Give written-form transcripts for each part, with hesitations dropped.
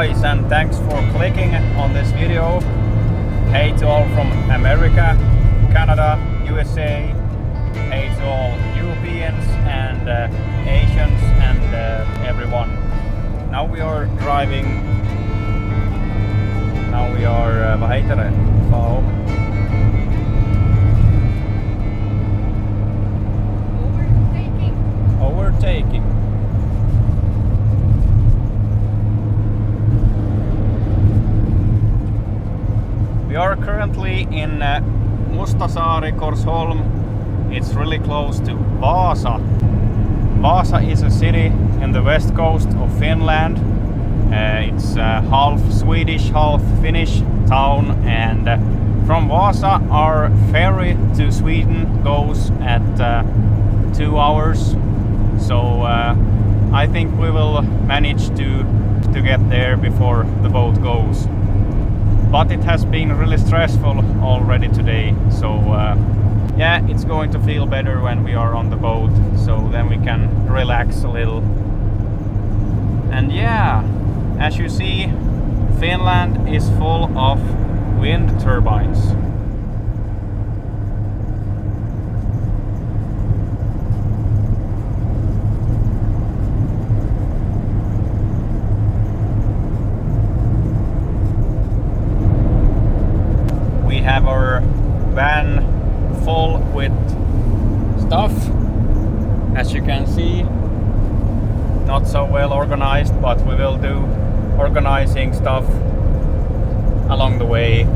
guys, and thanks for clicking on this video. Hey to all from America, Canada, USA. Hey to all Europeans and Asians and everyone. Now we are driving. Now we are vad heter det? Overtaking. We are currently in Mustasaari, Korsholm. It's really close to Vaasa. Vaasa is a city in the west coast of Finland. It's half Swedish, half Finnish town, and from Vaasa our ferry to Sweden goes at 2 hours. So I think we will manage to get there before the boat goes. But it has been really stressful already today, so yeah, it's going to feel better when we are on the boat, so then we can relax a little. And yeah, as you see, Finland is full of wind turbines. We have our van full with stuff, as you can see. Not so well organized, but we will do organizing stuff along the way.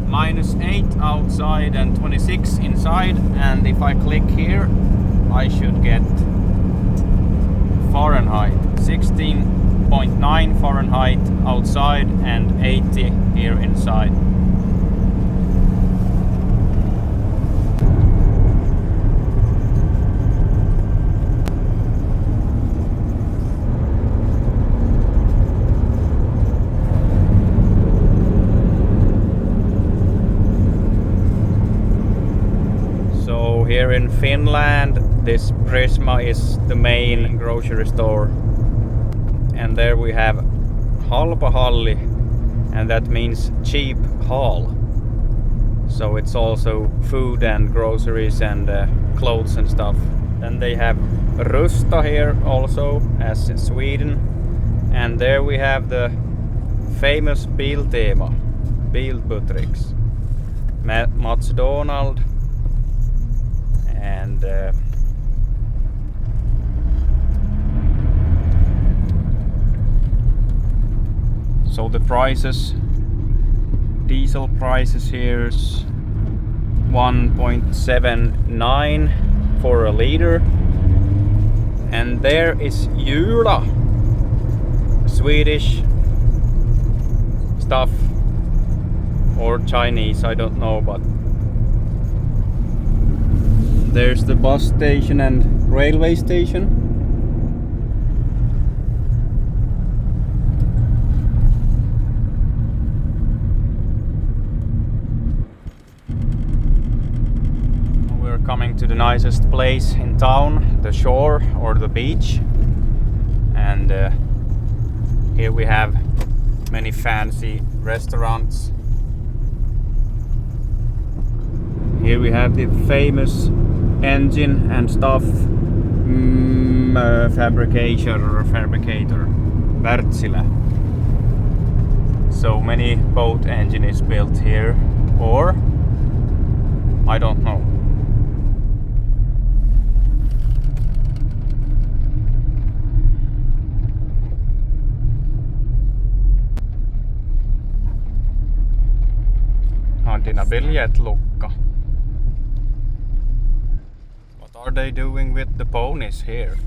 -8 outside and 26 inside, and if I click here I should get Fahrenheit. 16.9 Fahrenheit outside and 80 here inside. Here in Finland, this Prisma is the main grocery store, and there we have halpa halli, and that means cheap hall. So it's also food and groceries and clothes and stuff. Then they have Rusta here also, as in Sweden, and there we have the famous Biltema, Bilbutiks, McDonald's. And so the prices, diesel prices here is 1.79 for a liter, and there is Jula, Swedish stuff or Chinese, I don't know, but there's the bus station and railway station. We're coming to the nicest place in town, the shore or the beach. And here we have many fancy restaurants. Here we have the famous engine and stuff fabricator Wärtsilä. So many boat engine is built here, or I don't know. Har dina biljettlucka? What are they doing with the ponies here?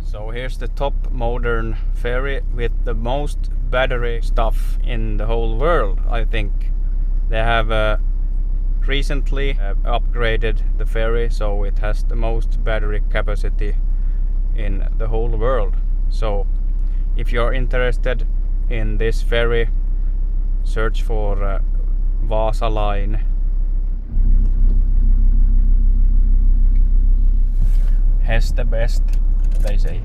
So here's the top modern ferry with the most battery stuff in the whole world, I think. They have recently upgraded the ferry, so it has the most battery capacity in the whole world. So if you're interested in this ferry, search for Vaasa line. Has the best, they say.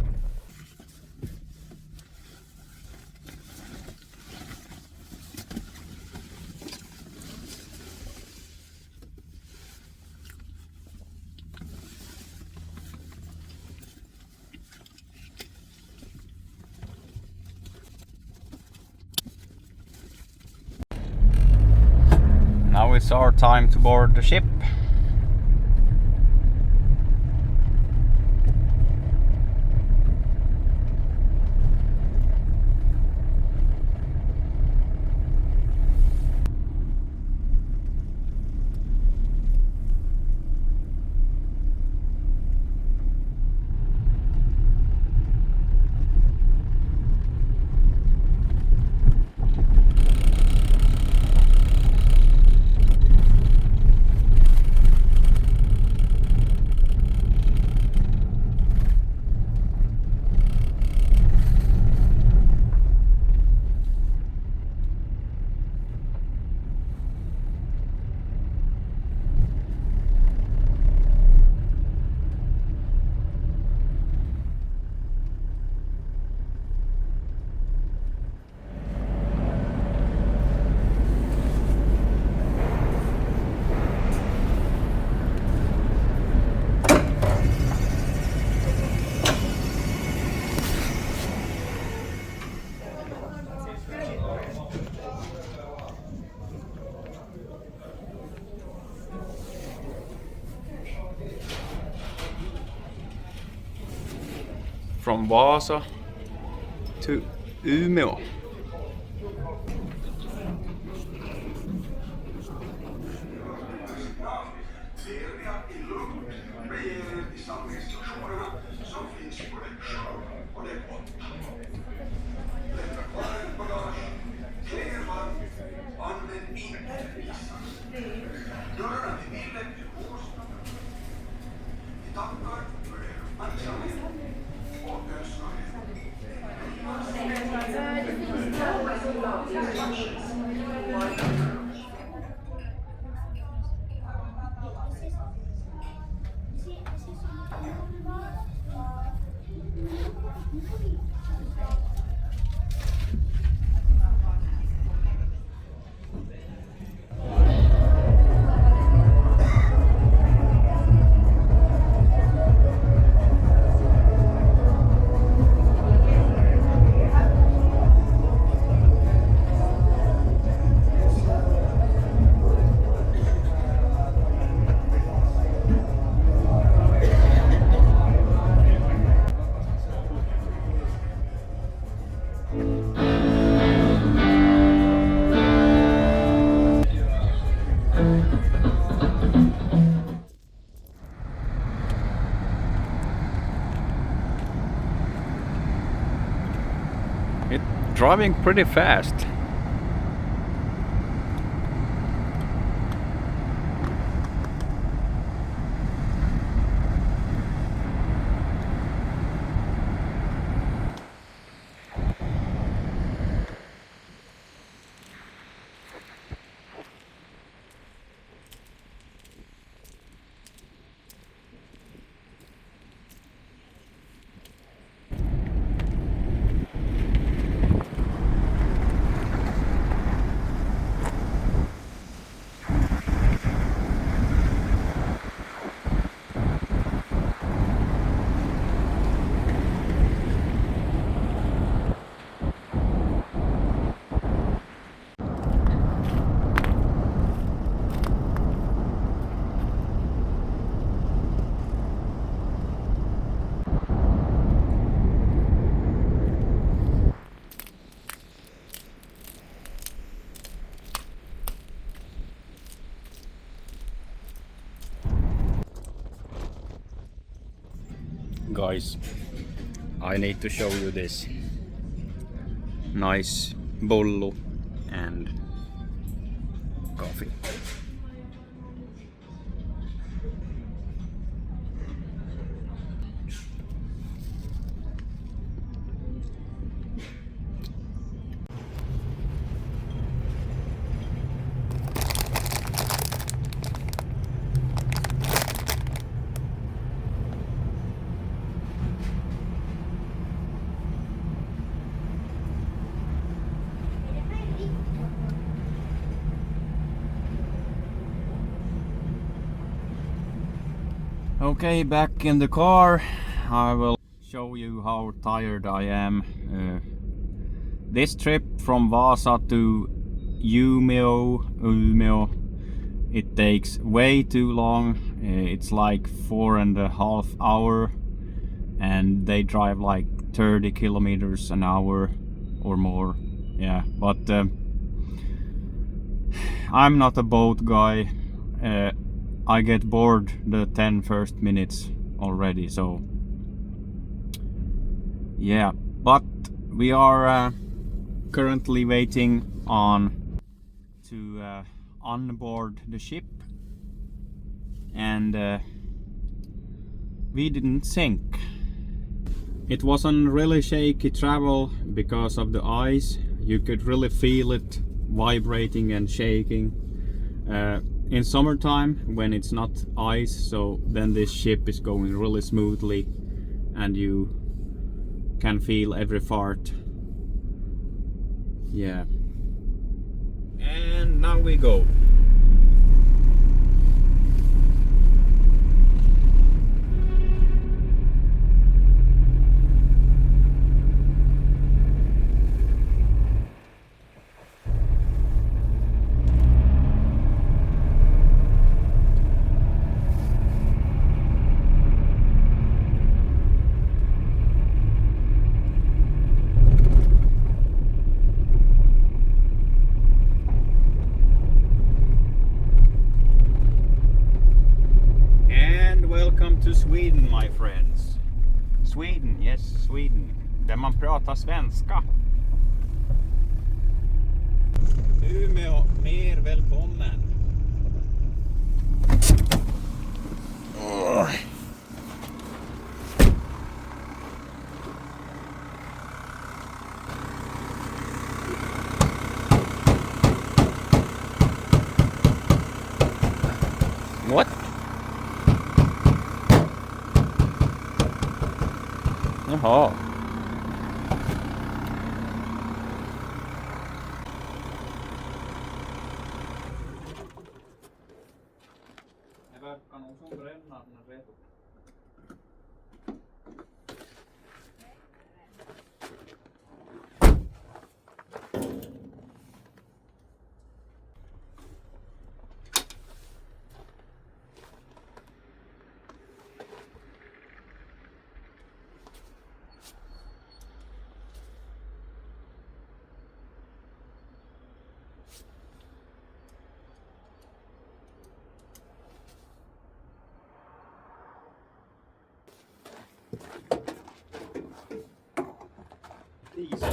it's our time to board the ship. From Vaasa to Umeå. It's driving pretty fast. Guys, I need to show you this nice bullu and coffee. Okay, back in the car. I will show you how tired I am. This trip from Vaasa to Umeå it takes way too long. It's like 4.5 hours, and they drive like 30 kilometers an hour or more. Yeah, but I'm not a boat guy. I get bored the 10 first minutes already, so yeah. But we are currently waiting on to onboard the ship, and we didn't sink. It wasn't really shaky travel because of the ice. You could really feel it vibrating and shaking. In summertime, when it's not ice, so then this ship is going really smoothly and you can feel every fart. Yeah. And now we go. Welcome to Sweden, my friends. Sweden, yes, Sweden. Där man pratar svenska. Umeå, mer välkommen. What? Jaha. Det verkar nog som brännaren är redo. Diesel.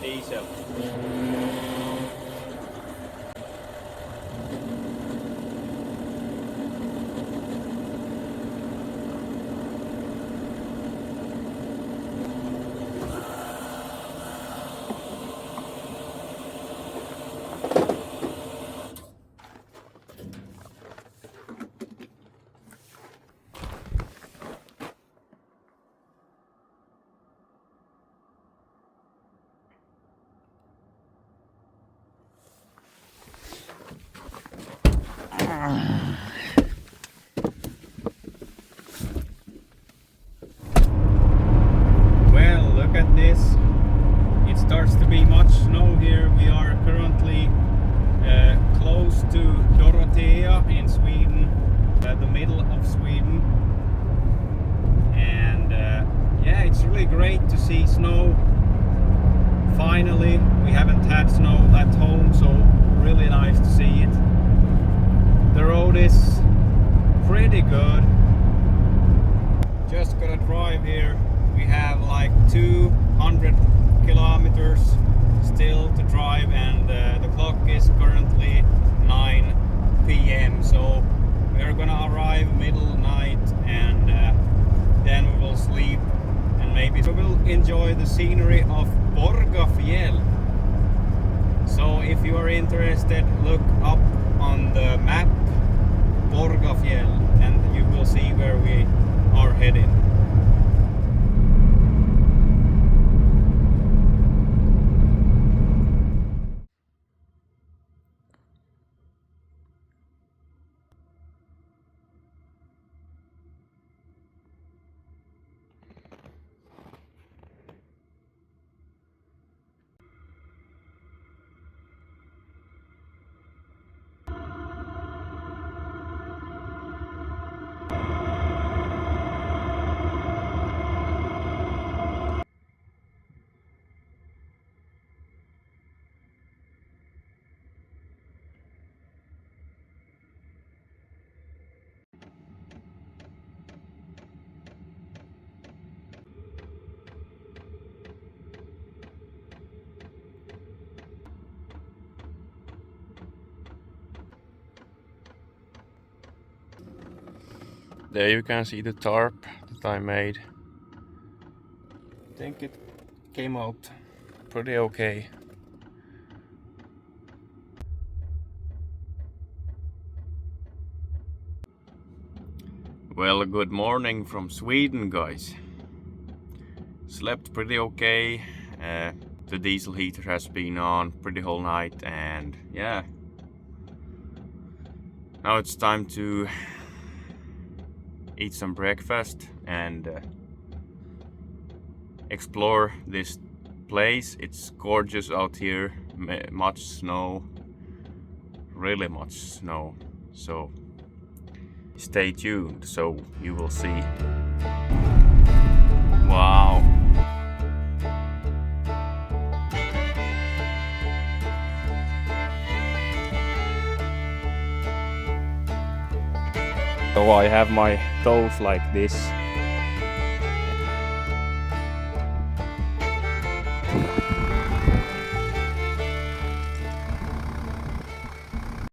Diesel. Well, look at this. It starts to be much snow here. We are currently close to Dorotea in Sweden, the middle of Sweden. And yeah, it's really great to see snow. Finally, we haven't had snow at home, so really nice to see it. The road is pretty good. Just gotta drive here. We have like 200 kilometers still to drive, and the clock is currently 9 p.m. So we're gonna arrive middle night, and then we will sleep, and maybe we will enjoy the scenery of Borgafjäll. So if you are interested, look up on the map Borgafjäll and you will see where we are heading. There you can see the tarp that I made. I think it came out pretty okay. Well, good morning from Sweden, guys. Slept pretty okay. The diesel heater has been on pretty whole night, and yeah. Now it's time to eat some breakfast and explore this place. It's gorgeous out here, much snow, really much snow. So stay tuned so you will see. Wow. So I have my toes like this.